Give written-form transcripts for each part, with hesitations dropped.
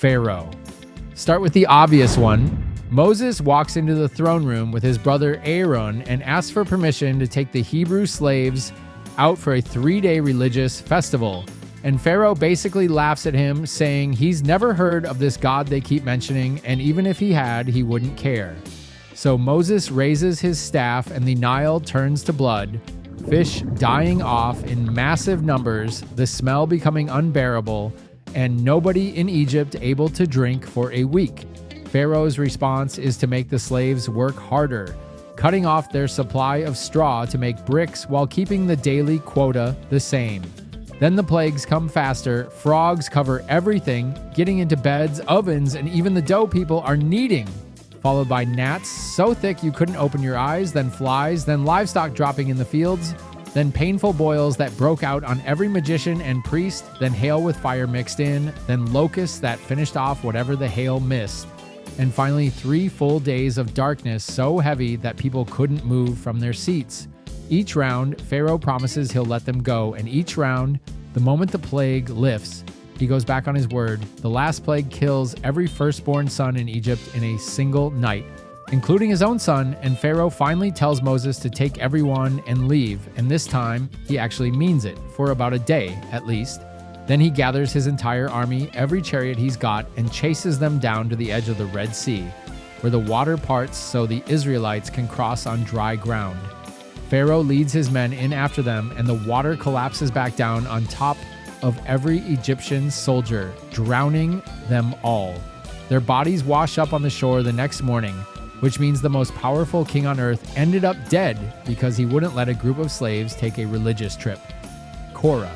Pharaoh. Start with the obvious one. Moses walks into the throne room with his brother Aaron and asks for permission to take the Hebrew slaves out for a 3-day religious festival. And Pharaoh basically laughs at him, saying he's never heard of this God they keep mentioning, and even if he had, he wouldn't care. So Moses raises his staff and the Nile turns to blood, fish dying off in massive numbers, the smell becoming unbearable, and nobody in Egypt able to drink for a week. Pharaoh's response is to make the slaves work harder, cutting off their supply of straw to make bricks while keeping the daily quota the same. Then the plagues come faster, frogs cover everything, getting into beds, ovens, and even the dough people are kneading, followed by gnats so thick you couldn't open your eyes, then flies, then livestock dropping in the fields, then painful boils that broke out on every magician and priest, then hail with fire mixed in, then locusts that finished off whatever the hail missed. And finally, 3 full days of darkness so heavy that people couldn't move from their seats. Each round, Pharaoh promises he'll let them go, and each round, the moment the plague lifts, he goes back on his word. The last plague kills every firstborn son in Egypt in a single night, including his own son, and Pharaoh finally tells Moses to take everyone and leave, and this time, he actually means it, for about a day at least. Then he gathers his entire army, every chariot he's got, and chases them down to the edge of the Red Sea, where the water parts so the Israelites can cross on dry ground. Pharaoh leads his men in after them, and the water collapses back down on top of every Egyptian soldier, drowning them all. Their bodies wash up on the shore the next morning, which means the most powerful king on earth ended up dead because he wouldn't let a group of slaves take a religious trip. Korah.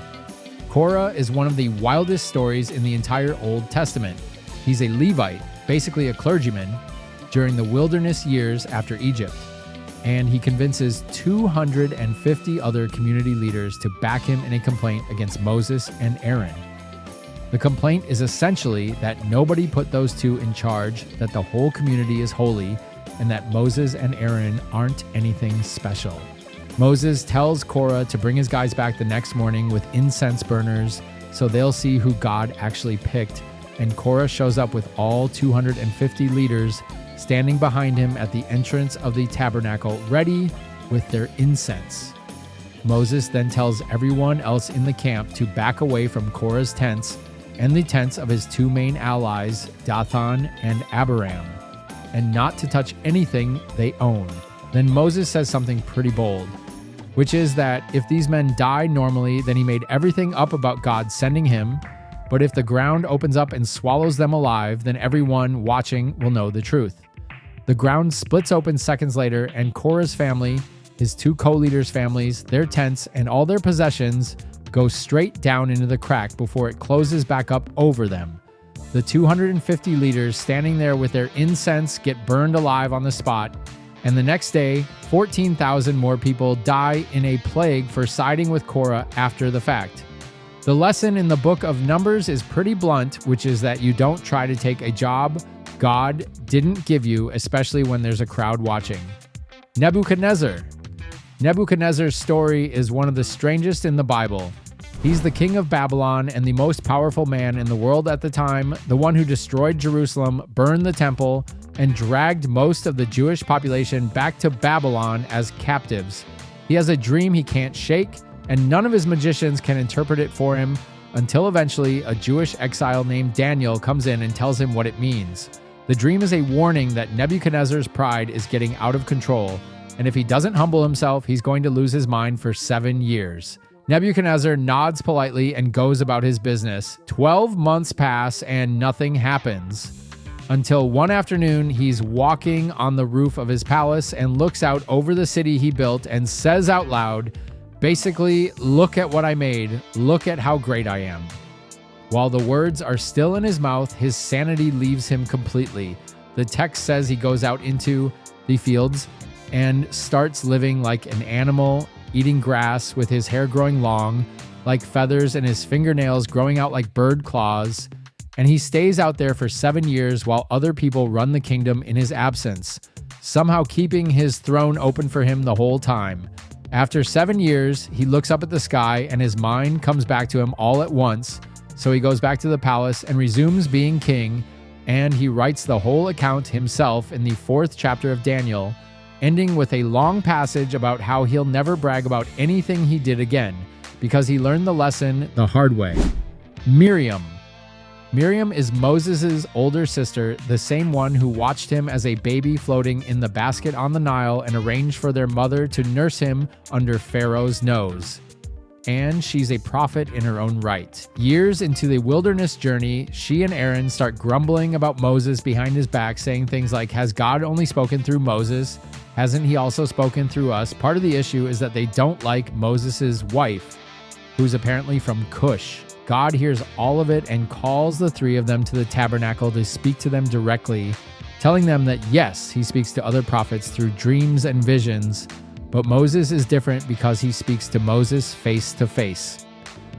Korah is one of the wildest stories in the entire Old Testament. He's a Levite, basically a clergyman, during the wilderness years after Egypt, and he convinces 250 other community leaders to back him in a complaint against Moses and Aaron. The complaint is essentially that nobody put those two in charge, that the whole community is holy, and that Moses and Aaron aren't anything special. Moses tells Korah to bring his guys back the next morning with incense burners so they'll see who God actually picked, and Korah shows up with all 250 leaders standing behind him at the entrance of the tabernacle, ready with their incense. Moses then tells everyone else in the camp to back away from Korah's tents and the tents of his 2 main allies, Dathan and Abiram, and not to touch anything they own. Then Moses says something pretty bold, which is that if these men die normally, then he made everything up about God sending him, but if the ground opens up and swallows them alive, then everyone watching will know the truth. The ground splits open seconds later, and Korah's family, his 2 co-leaders' families, their tents, and all their possessions go straight down into the crack before it closes back up over them. The 250 leaders standing there with their incense get burned alive on the spot, and the next day, 14,000 more people die in a plague for siding with Korah after the fact. The lesson in the book of Numbers is pretty blunt, which is that you don't try to take a job God didn't give you, especially when there's a crowd watching. Nebuchadnezzar. Nebuchadnezzar's story is one of the strangest in the Bible. He's the king of Babylon and the most powerful man in the world at the time, the one who destroyed Jerusalem, burned the temple, and dragged most of the Jewish population back to Babylon as captives. He has a dream he can't shake, and none of his magicians can interpret it for him until eventually a Jewish exile named Daniel comes in and tells him what it means. The dream is a warning that Nebuchadnezzar's pride is getting out of control, and if he doesn't humble himself, he's going to lose his mind for 7 years. Nebuchadnezzar nods politely and goes about his business. 12 months pass and nothing happens. Until one afternoon, he's walking on the roof of his palace and looks out over the city he built and says out loud, basically, "Look at what I made. Look at how great I am." While the words are still in his mouth, his sanity leaves him completely. The text says he goes out into the fields and starts living like an animal, eating grass with his hair growing long, like feathers, and his fingernails growing out like bird claws. And he stays out there for 7 years while other people run the kingdom in his absence, somehow keeping his throne open for him the whole time. After 7 years, he looks up at the sky and his mind comes back to him all at once, So he goes back to the palace and resumes being king, and he writes the whole account himself in the 4th chapter of Daniel, ending with a long passage about how he'll never brag about anything he did again, because he learned the lesson the hard way. Miriam. Miriam is Moses' older sister, the same one who watched him as a baby floating in the basket on the Nile and arranged for their mother to nurse him under Pharaoh's nose. And she's a prophet in her own right. Years into the wilderness journey, she and Aaron start grumbling about Moses behind his back, saying things like, "Has God only spoken through Moses? Hasn't he also spoken through us?" Part of the issue is that they don't like Moses' wife, who's apparently from Cush. God hears all of it and calls the 3 of them to the tabernacle to speak to them directly, telling them that yes, he speaks to other prophets through dreams and visions, but Moses is different because he speaks to Moses face to face.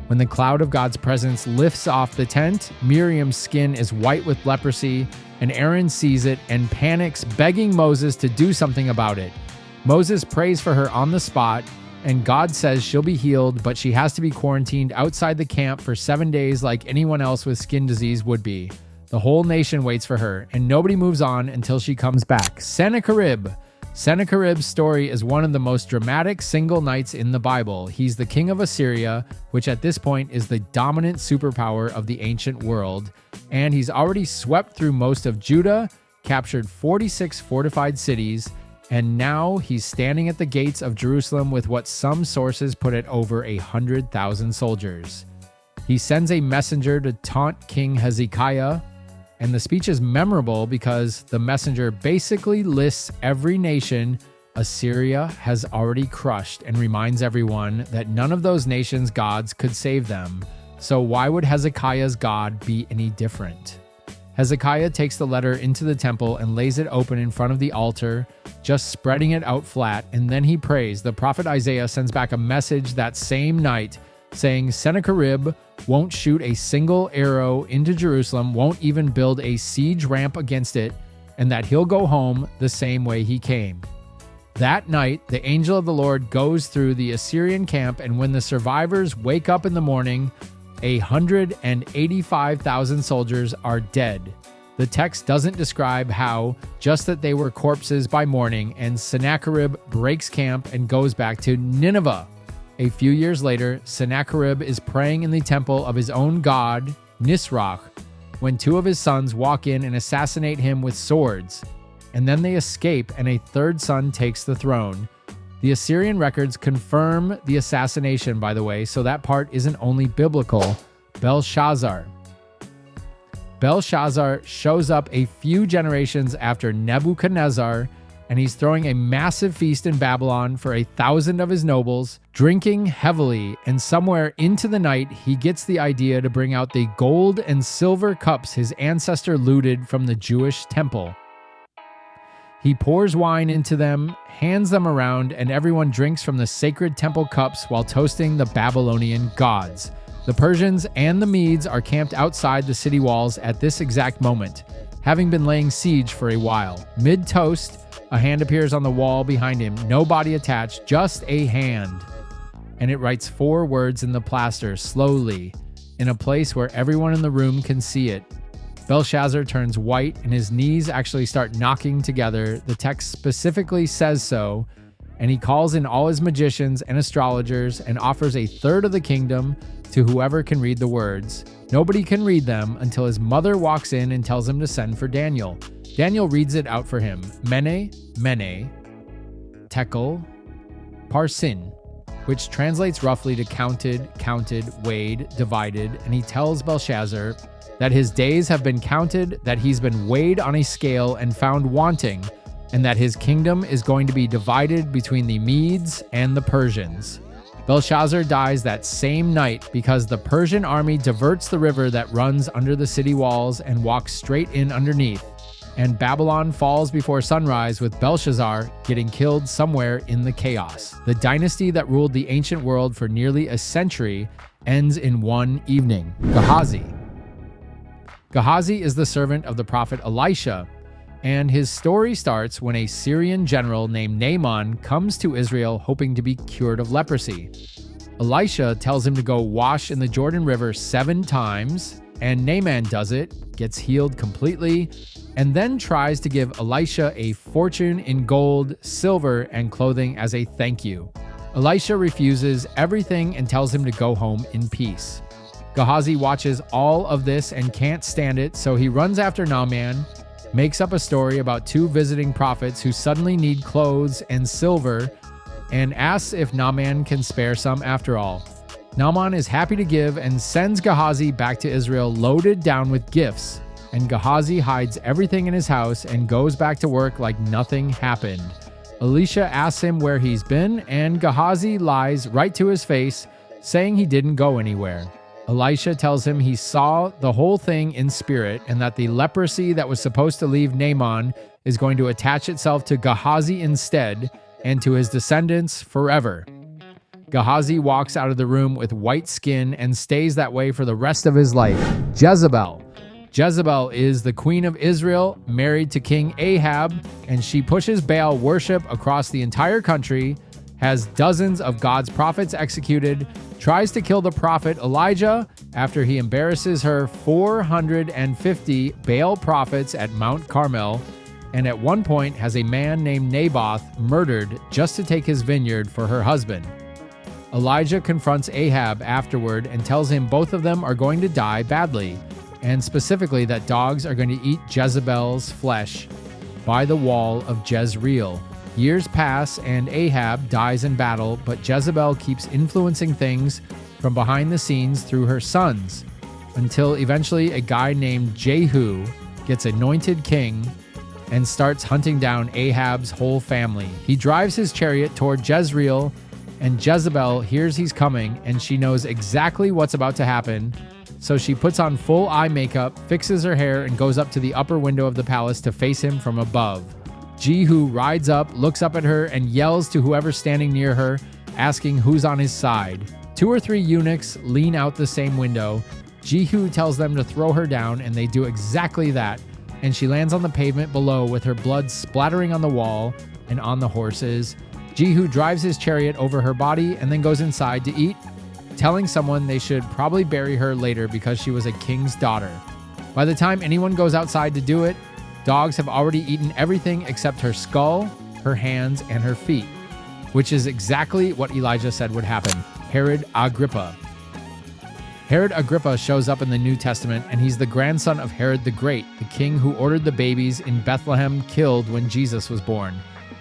When the cloud of God's presence lifts off the tent, Miriam's skin is white with leprosy, and Aaron sees it and panics, begging Moses to do something about it. Moses prays for her on the spot, and God says she'll be healed, but she has to be quarantined outside the camp for 7 days like anyone else with skin disease would be. The whole nation waits for her, and nobody moves on until she comes back. Sennacherib. Sennacherib's story is one of the most dramatic single knights in the Bible. He's the king of Assyria, which at this point is the dominant superpower of the ancient world, and he's already swept through most of Judah, captured 46 fortified cities, and now he's standing at the gates of Jerusalem with what some sources put at over 100,000 soldiers. He sends a messenger to taunt King Hezekiah, and the speech is memorable because the messenger basically lists every nation Assyria has already crushed and reminds everyone that none of those nations' gods could save them. So why would Hezekiah's God be any different? Hezekiah takes the letter into the temple and lays it open in front of the altar, just spreading it out flat, and then he prays. The prophet Isaiah sends back a message that same night saying Sennacherib won't shoot a single arrow into Jerusalem, won't even build a siege ramp against it, and that he'll go home the same way he came. That night, the angel of the Lord goes through the Assyrian camp, and when the survivors wake up in the morning, 185,000 soldiers are dead. The text doesn't describe how, just that they were corpses by morning, and Sennacherib breaks camp and goes back to Nineveh. A few years later, Sennacherib is praying in the temple of his own god, Nisroch, when 2 of his sons walk in and assassinate him with swords. And then they escape, and a 3rd son takes the throne. The Assyrian records confirm the assassination, by the way, so that part isn't only biblical. Belshazzar. Belshazzar shows up a few generations after Nebuchadnezzar, and he's throwing a massive feast in Babylon for 1,000 of his nobles, drinking heavily, and somewhere into the night, he gets the idea to bring out the gold and silver cups his ancestor looted from the Jewish temple. He pours wine into them, hands them around, and everyone drinks from the sacred temple cups while toasting the Babylonian gods. The Persians and the Medes are camped outside the city walls at this exact moment, having been laying siege for a while. Mid-toast, a hand appears on the wall behind him, no body attached, just a hand. And it writes 4 words in the plaster, slowly, in a place where everyone in the room can see it. Belshazzar turns white and his knees actually start knocking together. The text specifically says so, and he calls in all his magicians and astrologers and offers 1/3 of the kingdom to whoever can read the words. Nobody can read them until his mother walks in and tells him to send for Daniel. Daniel reads it out for him. Mene, Mene, Tekel, Parsin, which translates roughly to counted, weighed, divided, and he tells Belshazzar that his days have been counted, that he's been weighed on a scale and found wanting, and that his kingdom is going to be divided between the Medes and the Persians. Belshazzar dies that same night because the Persian army diverts the river that runs under the city walls and walks straight in underneath, and Babylon falls before sunrise with Belshazzar getting killed somewhere in the chaos. The dynasty that ruled the ancient world for nearly a century ends in one evening. Gehazi. Gehazi is the servant of the prophet Elisha, and his story starts when a Syrian general named Naaman comes to Israel hoping to be cured of leprosy. Elisha tells him to go wash in the Jordan River 7 times, and Naaman does it, gets healed completely, and then tries to give Elisha a fortune in gold, silver, and clothing as a thank you. Elisha refuses everything and tells him to go home in peace. Gehazi watches all of this and can't stand it, so he runs after Naaman, makes up a story about 2 visiting prophets who suddenly need clothes and silver, and asks if Naaman can spare some after all. Naaman is happy to give and sends Gehazi back to Israel loaded down with gifts, and Gehazi hides everything in his house and goes back to work like nothing happened. Elisha asks him where he's been, and Gehazi lies right to his face, saying he didn't go anywhere. Elisha tells him he saw the whole thing in spirit and that the leprosy that was supposed to leave Naaman is going to attach itself to Gehazi instead and to his descendants forever. Gehazi walks out of the room with white skin and stays that way for the rest of his life. Jezebel. Jezebel is the queen of Israel, married to King Ahab, and she pushes Baal worship across the entire country, has dozens of God's prophets executed, tries to kill the prophet Elijah after he embarrasses her 450 Baal prophets at Mount Carmel, and at one point has a man named Naboth murdered just to take his vineyard for her husband. Elijah confronts Ahab afterward and tells him both of them are going to die badly, and specifically that dogs are going to eat Jezebel's flesh by the wall of Jezreel. Years pass and Ahab dies in battle, but Jezebel keeps influencing things from behind the scenes through her sons, until eventually a guy named Jehu gets anointed king and starts hunting down Ahab's whole family. He drives his chariot toward Jezreel, and Jezebel hears he's coming, and she knows exactly what's about to happen, so she puts on full eye makeup, fixes her hair, and goes up to the upper window of the palace to face him from above. Jehu rides up, looks up at her, and yells to whoever's standing near her, asking who's on his side. 2 or 3 eunuchs lean out the same window. Jehu tells them to throw her down, and they do exactly that, and she lands on the pavement below with her blood splattering on the wall and on the horses. Jehu drives his chariot over her body and then goes inside to eat, telling someone they should probably bury her later because she was a king's daughter. By the time anyone goes outside to do it, dogs have already eaten everything except her skull, her hands, and her feet, which is exactly what Elijah said would happen. Herod Agrippa. Herod Agrippa shows up in the New Testament, and he's the grandson of Herod the Great, the king who ordered the babies in Bethlehem killed when Jesus was born.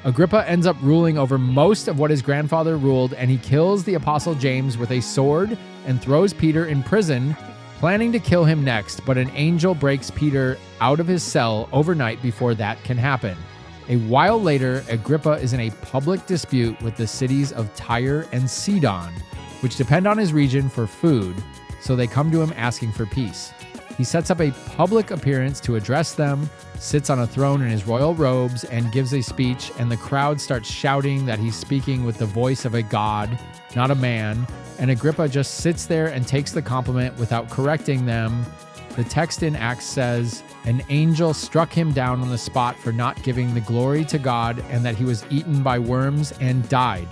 Agrippa ends up ruling over most of what his grandfather ruled, and he kills the Apostle James with a sword and throws Peter in prison, planning to kill him next, but an angel breaks Peter out of his cell overnight before that can happen. A while later, Agrippa is in a public dispute with the cities of Tyre and Sidon, which depend on his region for food, so they come to him asking for peace. He sets up a public appearance to address them, sits on a throne in his royal robes, and gives a speech, and the crowd starts shouting that he's speaking with the voice of a god, not a man, and Agrippa just sits there and takes the compliment without correcting them. The text in Acts says, an angel struck him down on the spot for not giving the glory to God, and that he was eaten by worms and died.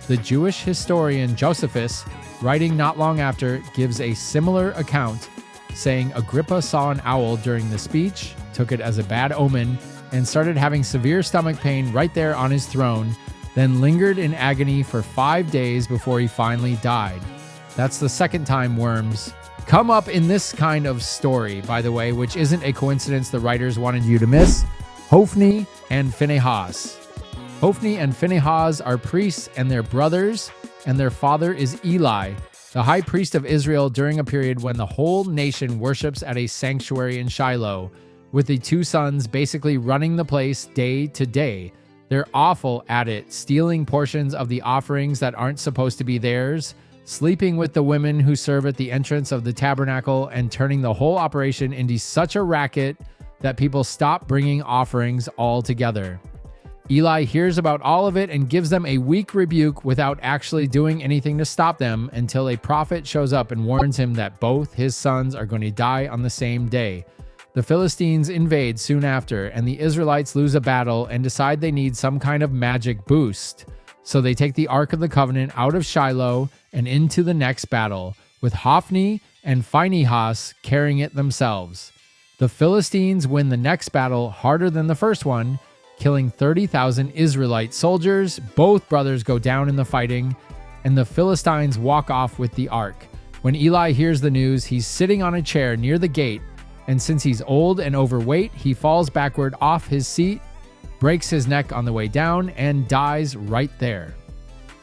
The Jewish historian Josephus, writing not long after, gives a similar account, saying Agrippa saw an owl during the speech, took it as a bad omen, and started having severe stomach pain right there on his throne, then lingered in agony for 5 days before he finally died. That's the second time worms come up in this kind of story, by the way, which isn't a coincidence the writers wanted you to miss. Hophni and Phinehas. Hophni and Phinehas are priests and they're brothers, and their father is Eli, the high priest of Israel during a period when the whole nation worships at a sanctuary in Shiloh, with the 2 sons basically running the place day to day. They're awful at it, stealing portions of the offerings that aren't supposed to be theirs, sleeping with the women who serve at the entrance of the tabernacle, and turning the whole operation into such a racket that people stop bringing offerings altogether. Eli hears about all of it and gives them a weak rebuke without actually doing anything to stop them until a prophet shows up and warns him that both his sons are going to die on the same day. The Philistines invade soon after, and the Israelites lose a battle and decide they need some kind of magic boost. So they take the Ark of the Covenant out of Shiloh and into the next battle, with Hophni and Phinehas carrying it themselves. The Philistines win the next battle harder than the first one, killing 30,000 Israelite soldiers. Both brothers go down in the fighting, and the Philistines walk off with the Ark. When Eli hears the news, he's sitting on a chair near the gate, and since he's old and overweight, he falls backward off his seat, breaks his neck on the way down, and dies right there.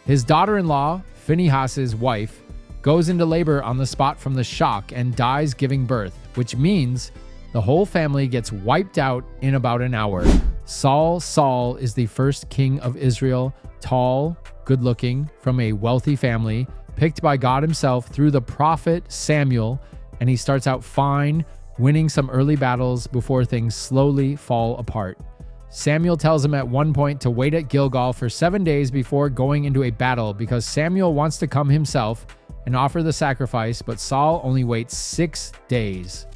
His daughter-in-law, Phinehas's wife, goes into labor on the spot from the shock and dies giving birth, which means the whole family gets wiped out in about an hour. Saul is the first king of Israel, tall, good-looking, from a wealthy family, picked by God himself through the prophet Samuel, and he starts out fine, winning some early battles before things slowly fall apart. Samuel tells him at one point to wait at Gilgal for 7 days before going into a battle because Samuel wants to come himself and offer the sacrifice, but Saul only waits 6 days.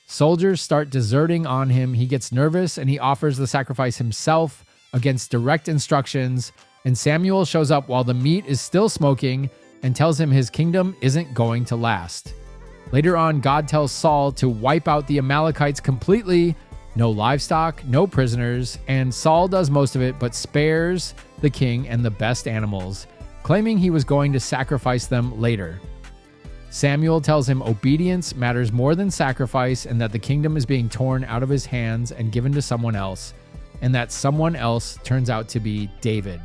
Soldiers start deserting on him. He gets nervous and he offers the sacrifice himself against direct instructions, and Samuel shows up while the meat is still smoking and tells him his kingdom isn't going to last. Later on, God tells Saul to wipe out the Amalekites completely. No livestock, no prisoners, and Saul does most of it but spares the king and the best animals, claiming he was going to sacrifice them later. Samuel tells him obedience matters more than sacrifice, and that the kingdom is being torn out of his hands and given to someone else, and that someone else turns out to be David.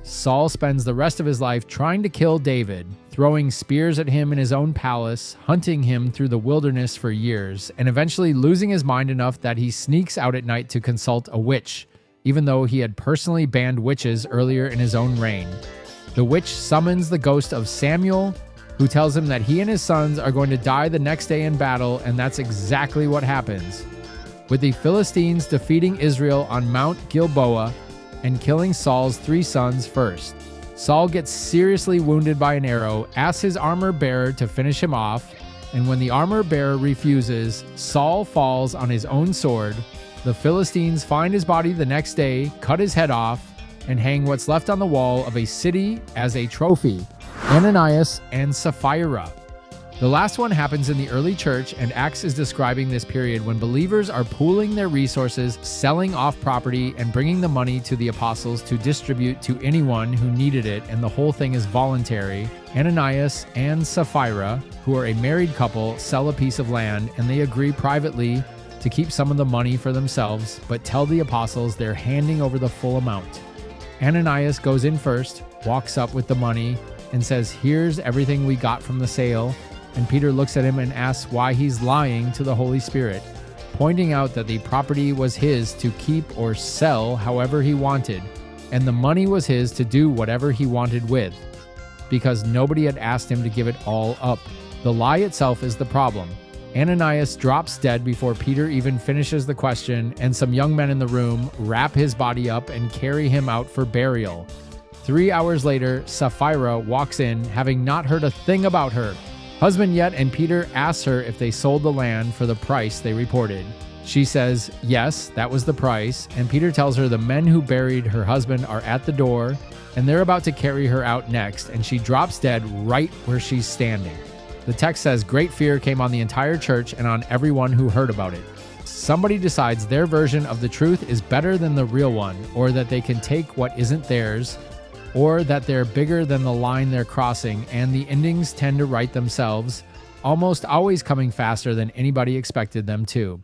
Saul spends the rest of his life trying to kill David, throwing spears at him in his own palace, hunting him through the wilderness for years, and eventually losing his mind enough that he sneaks out at night to consult a witch, even though he had personally banned witches earlier in his own reign. The witch summons the ghost of Samuel, who tells him that he and his sons are going to die the next day in battle, and that's exactly what happens, with the Philistines defeating Israel on Mount Gilboa and killing Saul's 3 sons first. Saul gets seriously wounded by an arrow, asks his armor bearer to finish him off, and when the armor bearer refuses, Saul falls on his own sword. The Philistines find his body the next day, cut his head off, and hang what's left on the wall of a city as a trophy: Ananias and Sapphira. The last one happens in the early church, and Acts is describing this period when believers are pooling their resources, selling off property, and bringing the money to the apostles to distribute to anyone who needed it, and the whole thing is voluntary. Ananias and Sapphira, who are a married couple, sell a piece of land, and they agree privately to keep some of the money for themselves, but tell the apostles they're handing over the full amount. Ananias goes in first, walks up with the money, and says, "Here's everything we got from the sale." And Peter looks at him and asks why he's lying to the Holy Spirit, pointing out that the property was his to keep or sell however he wanted, and the money was his to do whatever he wanted with, because nobody had asked him to give it all up. The lie itself is the problem. Ananias drops dead before Peter even finishes the question, and some young men in the room wrap his body up and carry him out for burial. 3 hours later, Sapphira walks in, having not heard a thing about her husband yet, and Peter asks her if they sold the land for the price they reported. She says, yes, that was the price, and Peter tells her the men who buried her husband are at the door, and they're about to carry her out next, and she drops dead right where she's standing. The text says great fear came on the entire church and on everyone who heard about it. Somebody decides their version of the truth is better than the real one, or that they can take what isn't theirs, or that they're bigger than the line they're crossing, and the endings tend to write themselves, almost always coming faster than anybody expected them to.